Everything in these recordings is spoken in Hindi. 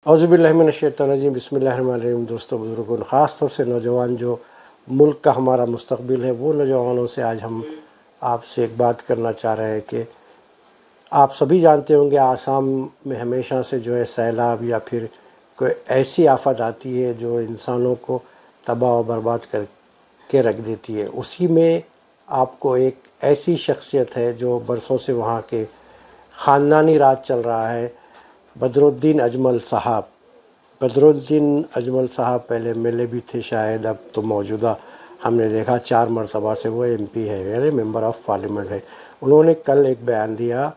औज़ुबिल्लाहिमिनश्शैतानिर्रजीम बिस्मिल्लाहिर्रहमानिर्रहीम। दोस्तों बुज़ुर्गों, ख़ास तौर से नौजवान जो मुल्क का हमारा मुस्तक़बिल है, वो नौजवानों से आज हम आपसे एक बात करना चाह रहे हैं कि आप सभी जानते होंगे आसाम में हमेशा से जो है सैलाब या फिर कोई ऐसी आफ़त आती है जो इंसानों को तबाह और बर्बाद कर के रख देती है। उसी में आपको एक ऐसी शख्सियत है जो बरसों से वहाँ के ख़ानदानी राज चल रहा है, बदरुद्दीन अजमल साहब। बदरुद्दीन अजमल साहब पहले एमएलए भी थे शायद, अब तो मौजूदा हमने देखा 4 मरतबा से वो एमपी है, यानी मेंबर ऑफ़ पार्लियामेंट है। उन्होंने कल एक बयान दिया,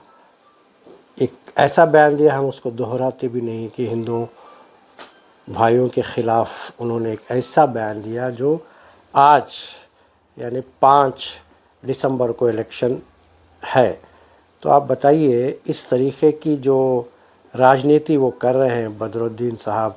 एक ऐसा बयान दिया, हम उसको दोहराते भी नहीं, कि हिंदुओं भाइयों के ख़िलाफ़ उन्होंने एक ऐसा बयान दिया जो आज यानी 5 दिसंबर को इलेक्शन है। तो आप बताइए, इस तरीक़े की जो राजनीति वो कर रहे हैं बदरुद्दीन साहब,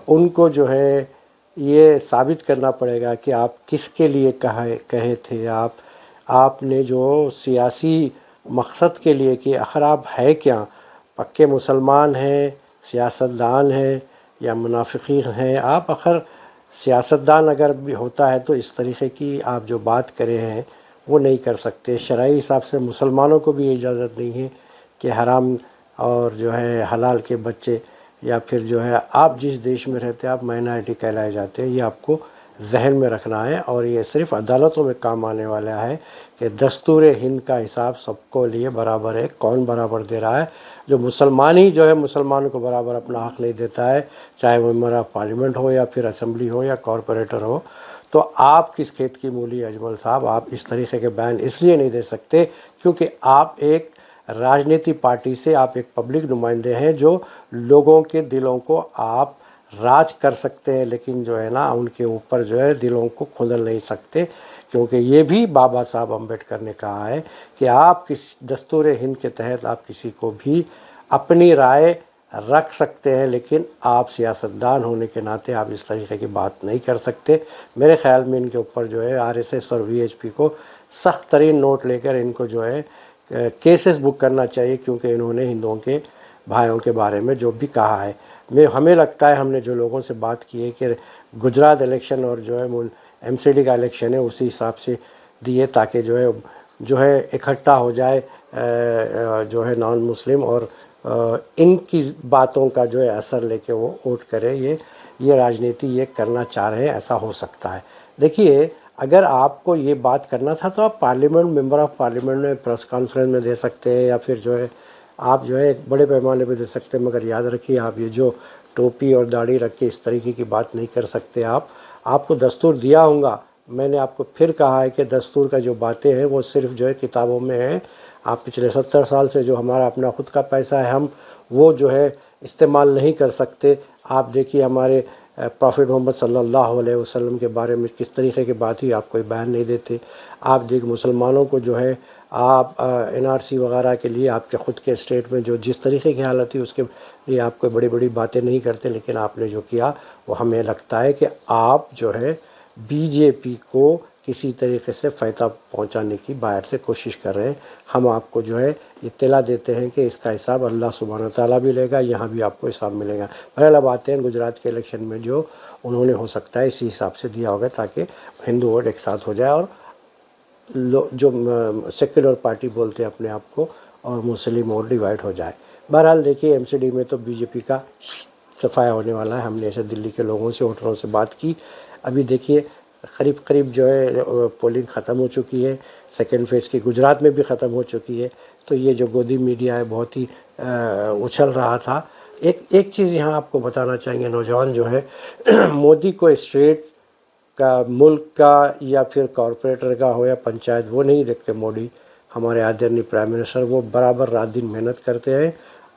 उनको जो है ये साबित करना पड़ेगा कि आप किसके लिए कहे थे। आपने जो सियासी मकसद के लिए कि आखिर आप है क्या, पक्के मुसलमान हैं, सियासतदान हैं या मुनाफिकीन हैं। आप आखिर सियासतदान अगर भी होता है तो इस तरीक़े की आप जो बात करे हैं वो नहीं कर सकते। शरई हिसाब से मुसलमानों को भी इजाज़त नहीं है कि हराम और जो है हलाल के बच्चे, या फिर जो है आप जिस देश में रहते हैं आप माइनॉरिटी कहलाए जाते हैं, ये आपको जहन में रखना है। और ये सिर्फ़ अदालतों में काम आने वाला है कि दस्तूर हिंद का हिसाब सबको लिए बराबर है। कौन बराबर दे रहा है? जो मुसलमान ही जो है मुसलमानों को बराबर अपना हक़ नहीं देता है, चाहे वो मेंबर ऑफ़ पार्लियामेंट हो या फिर असम्बली हो या कॉरपोरेटर हो। तो आप किस खेत की मूली अजमल साहब, आप इस तरीक़े के बयान इसलिए नहीं दे सकते क्योंकि आप एक राजनीति पार्टी से, आप एक पब्लिक नुमाइंदे हैं जो लोगों के दिलों को आप राज कर सकते हैं, लेकिन जो है ना उनके ऊपर जो है दिलों को खुंदल नहीं सकते। क्योंकि ये भी बाबा साहब अम्बेडकर ने कहा है कि आप किस दस्तूर हिंद के तहत आप किसी को भी अपनी राय रख सकते हैं, लेकिन आप सियासतदान होने के नाते आप इस तरीक़े की बात नहीं कर सकते। मेरे ख़्याल में इनके ऊपर जो है आरएसएस और वीएचपी को सख्त तरीन नोट लेकर इनको जो है केसेस बुक करना चाहिए, क्योंकि इन्होंने हिंदुओं के भाइयों के बारे में जो भी कहा है। हमें लगता है, हमने जो लोगों से बात की है कि गुजरात इलेक्शन और जो है एमसीडी का इलेक्शन है उसी हिसाब से दिए, ताकि जो है इकट्ठा हो जाए जो है नॉन मुस्लिम, और इनकी बातों का जो है असर लेके वो वोट करे। ये राजनीति ये करना चाह रहे हैं, ऐसा हो सकता है। देखिए, अगर आपको ये बात करना था तो आप पार्लियामेंट, मेंबर ऑफ़ पार्लियामेंट में प्रेस कॉन्फ्रेंस में दे सकते हैं, या फिर जो है आप जो है एक बड़े पैमाने पे दे सकते हैं। मगर याद रखिए, आप ये जो टोपी और दाढ़ी रख के इस तरीके की बात नहीं कर सकते। आपको दस्तूर दिया होगा, मैंने आपको फिर कहा है कि दस्तूर का जो बातें हैं वो सिर्फ़ जो है किताबों में है। आप पिछले 70 साल से जो हमारा अपना ख़ुद का पैसा है, हम वो जो है इस्तेमाल नहीं कर सकते। आप देखिए हमारे प्रॉफिट मोहम्मद सल्लल्लाहु अलैहि वसल्लम के बारे में किस तरीके की बात हुई, आप कोई बयान नहीं देते। आप देखिए मुसलमानों को जो है आप एनआरसी वगैरह के लिए आपके ख़ुद के स्टेट में जो जिस तरीके की हालत थी उसके लिए आप कोई बड़ी बड़ी बातें नहीं करते। लेकिन आपने जो किया वो हमें लगता है कि आप जो है बीजेपी को किसी तरीके से फ़ायदा पहुंचाने की बाहर से कोशिश कर रहे हैं। हम आपको जो है इत्तला देते हैं कि इसका हिसाब अल्लाह सुब्हान तआला भी लेगा, यहाँ भी आपको हिसाब मिलेगा। पहले बातें हैं गुजरात के इलेक्शन में जो उन्होंने हो सकता है इसी हिसाब से दिया होगा, ताकि हिंदू वोट एक साथ हो जाए और जो सेक्युलर पार्टी बोलते हैं अपने आप को, और मुस्लिम वोट डिवाइड हो जाए। बहरहाल देखिए, एमसीडी में तो बीजेपी का सफाया होने वाला है। हमने ऐसे दिल्ली के लोगों से, वोटरों से बात की। अभी देखिए करीब जो है पोलिंग ख़त्म हो चुकी है, सेकेंड फेज़ की गुजरात में भी ख़त्म हो चुकी है। तो ये जो गोदी मीडिया है बहुत ही उछल रहा था। एक चीज़ यहाँ आपको बताना चाहेंगे, नौजवान जो है मोदी को स्टेट का, मुल्क का या फिर कॉरपोरेटर का हो या पंचायत, वो नहीं देखते। मोदी हमारे आदरणीय प्राइम मिनिस्टर, वो बराबर रात दिन मेहनत करते हैं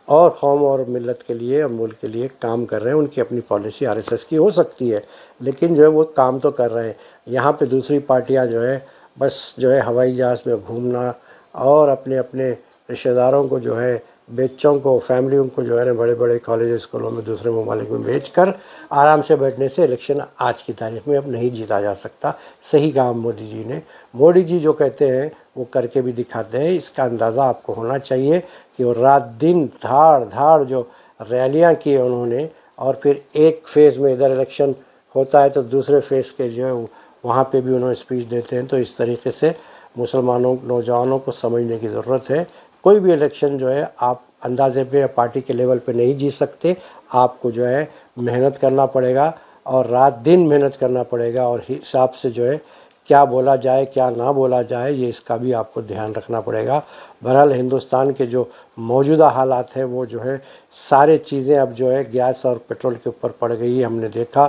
और कौम और मिलत के लिए और मुल्क के लिए काम कर रहे हैं। उनकी अपनी पॉलिसी आरएसएस की हो सकती है, लेकिन जो है वो काम तो कर रहे हैं। यहाँ पे दूसरी पार्टियाँ जो है बस जो है हवाई जहाज़ में घूमना और अपने अपने रिश्तेदारों को जो है, बच्चों को, फैमिलियों को जो है ना बड़े बड़े कॉलेज स्कूलों में दूसरे ममालिक में भेजकर आराम से बैठने से इलेक्शन आज की तारीख में अब नहीं जीता जा सकता। सही कहा मोदी जी ने। मोदी जी जो कहते हैं वो करके भी दिखाते हैं। इसका अंदाज़ा आपको होना चाहिए कि वो रात दिन धाड़ धाड़ जो रैलियां की उन्होंने, और फिर एक फेज़ में इधर इलेक्शन होता है तो दूसरे फेज़ के जो है वहाँ पे भी उन्होंने स्पीच देते हैं। तो इस तरीके से मुसलमानों नौजवानों को समझने की ज़रूरत है। कोई भी इलेक्शन जो है आप अंदाजे पे या पार्टी के लेवल पे नहीं जीत सकते। आपको जो है मेहनत करना पड़ेगा और रात दिन मेहनत करना पड़ेगा, और हिसाब से जो है क्या बोला जाए क्या ना बोला जाए ये इसका भी आपको ध्यान रखना पड़ेगा। बहरहाल हिंदुस्तान के जो मौजूदा हालात है वो जो है सारे चीज़ें अब जो है गैस और पेट्रोल के ऊपर पड़ गई है। हमने देखा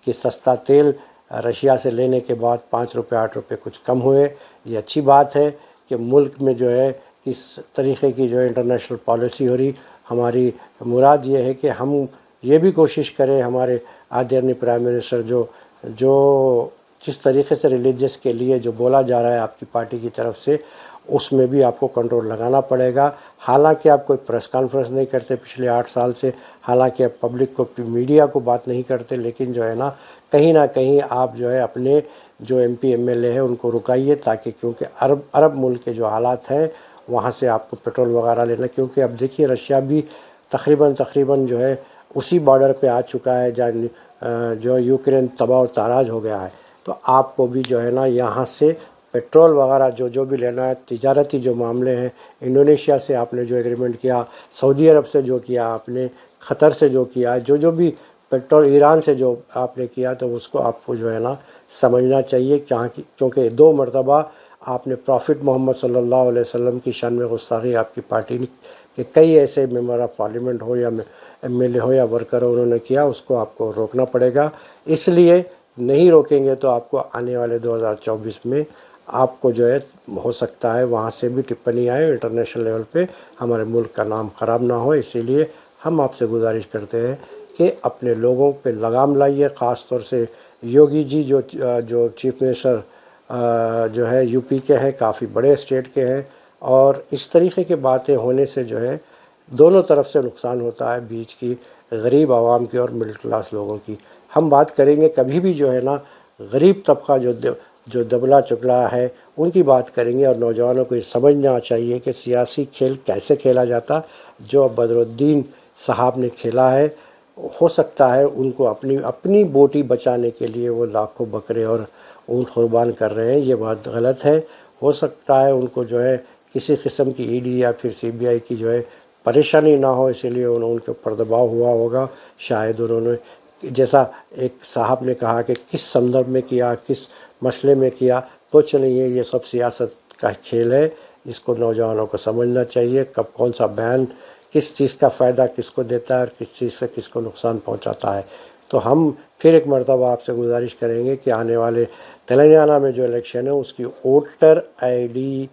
कि सस्ता तेल रशिया से लेने के बाद 5 रुपये 8 रुपये कुछ कम हुए। ये अच्छी बात है कि मुल्क में जो है किस तरीके की जो है इंटरनेशनल पॉलिसी हो रही। हमारी मुराद ये है कि हम ये भी कोशिश करें, हमारे आदरणीय प्राइम मिनिस्टर जो जिस तरीके से रिलीजियस के लिए जो बोला जा रहा है आपकी पार्टी की तरफ से, उसमें भी आपको कंट्रोल लगाना पड़ेगा। हालांकि आप कोई प्रेस कॉन्फ्रेंस नहीं करते पिछले 8 साल से, हालांकि आप पब्लिक को मीडिया को बात नहीं करते, लेकिन जो है ना कहीं आप जो है अपने जो एमपी एमएलए है उनको रुकाइए, ताकि क्योंकि अरब मुल्क के जो हालात हैं वहाँ से आपको पेट्रोल वगैरह लेना, क्योंकि अब देखिए रशिया भी तकरीबन जो है उसी बॉर्डर पे आ चुका है जहाँ जो यूक्रेन तबाह और ताराज हो गया है। तो आपको भी जो है ना यहाँ से पेट्रोल वगैरह जो भी लेना है, तिजारती जो मामले हैं, इंडोनेशिया से आपने जो एग्रीमेंट किया, सऊदी अरब से जो किया आपने, ख़तर से जो किया, जो भी पेट्रोल ईरान से जो आपने किया, तो उसको आपको जो है ना समझना चाहिए। क्योंकि 2 मरतबा आपने प्रॉफिट मोहम्मद सल्लल्लाहु अलैहि वसल्लम की शान में गुस्ताखी आपकी पार्टी ने कि कई ऐसे मेंबर ऑफ पार्लियामेंट हो या एमएलए हो या वर्कर हो उन्होंने किया, उसको आपको रोकना पड़ेगा। इसलिए नहीं रोकेंगे तो आपको आने वाले 2024 में आपको जो है हो सकता है वहाँ से भी टिप्पणी आए, इंटरनेशनल लेवल पे हमारे मुल्क का नाम ख़राब ना हो। इसीलिए हम आपसे गुजारिश करते हैं कि अपने लोगों पे लगाम लाइए। ख़ास तौर से योगी जी जो चीफ मिनिस्टर जो है यूपी के हैं, काफ़ी बड़े स्टेट के हैं, और इस तरीके की बातें होने से जो है दोनों तरफ से नुकसान होता है, बीच की गरीब आवाम की और मिडिल क्लास लोगों की। हम बात करेंगे कभी भी जो है ना गरीब तबका जो दबला चुकला है उनकी बात करेंगे, और नौजवानों को ये समझना चाहिए कि सियासी खेल कैसे खेला जाता। जो बदरुद्दीन साहब ने खेला है, हो सकता है उनको अपनी बोटी बचाने के लिए वो लाखों बकरे और ऊँट कुर्बान कर रहे हैं, ये बात गलत है। हो सकता है उनको जो है किसी किस्म की ईडी या फिर सीबीआई की जो है परेशानी ना हो, इसीलिए उनके ऊपर दबाव हुआ होगा। शायद उन्होंने, जैसा एक साहब ने कहा कि किस संदर्भ में किया, किस मसले में किया, कुछ नहीं है, ये सब सियासत का खेल है। इसको नौजवानों को समझना चाहिए, कब कौन सा बयान किस चीज़ का फ़ायदा किसको देता है और किस चीज़ से किसको नुकसान पहुंचाता है। तो हम फिर एक मरतबा आपसे गुजारिश करेंगे कि आने वाले तेलंगाना में जो इलेक्शन है उसकी वोटर आईडी,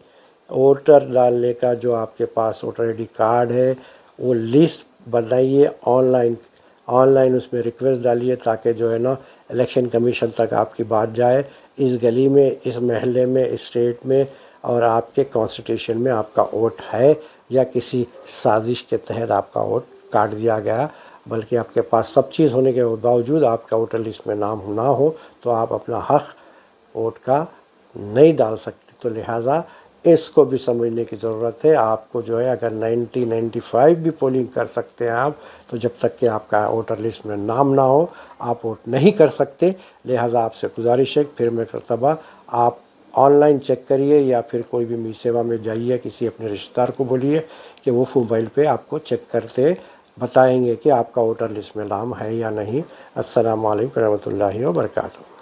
वोटर डालने का जो आपके पास वोटर आईडी कार्ड है वो लिस्ट बनाइए, ऑनलाइन उसमें रिक्वेस्ट डालिए, ताकि जो है ना इलेक्शन कमीशन तक आपकी बात जाए। इस गली में, इस महल्ले में, इस स्टेट में और आपके कॉन्स्टिट्यूशन में आपका वोट है या किसी साजिश के तहत आपका वोट काट दिया गया, बल्कि आपके पास सब चीज़ होने के बावजूद आपका वोटर लिस्ट में नाम ना हो तो आप अपना हक़ वोट का नहीं डाल सकते। तो लिहाजा इसको भी समझने की ज़रूरत है। आपको जो है अगर 95 भी पोलिंग कर सकते हैं आप, तो जब तक कि आपका वोटर लिस्ट में नाम ना हो आप वोट नहीं कर सकते। लिहाजा आपसे गुजारिश है, फिर मैं करतबा आप ऑनलाइन चेक करिए या फिर कोई भी मी सेवा में जाइए, किसी अपने रिश्तेदार को बोलिए कि वो मोबाइल पे आपको चेक करते बताएंगे कि आपका वोटर लिस्ट में नाम है या नहीं। अस्सलामु अलैकुम रहमतुल्लाहि व बरकातहू।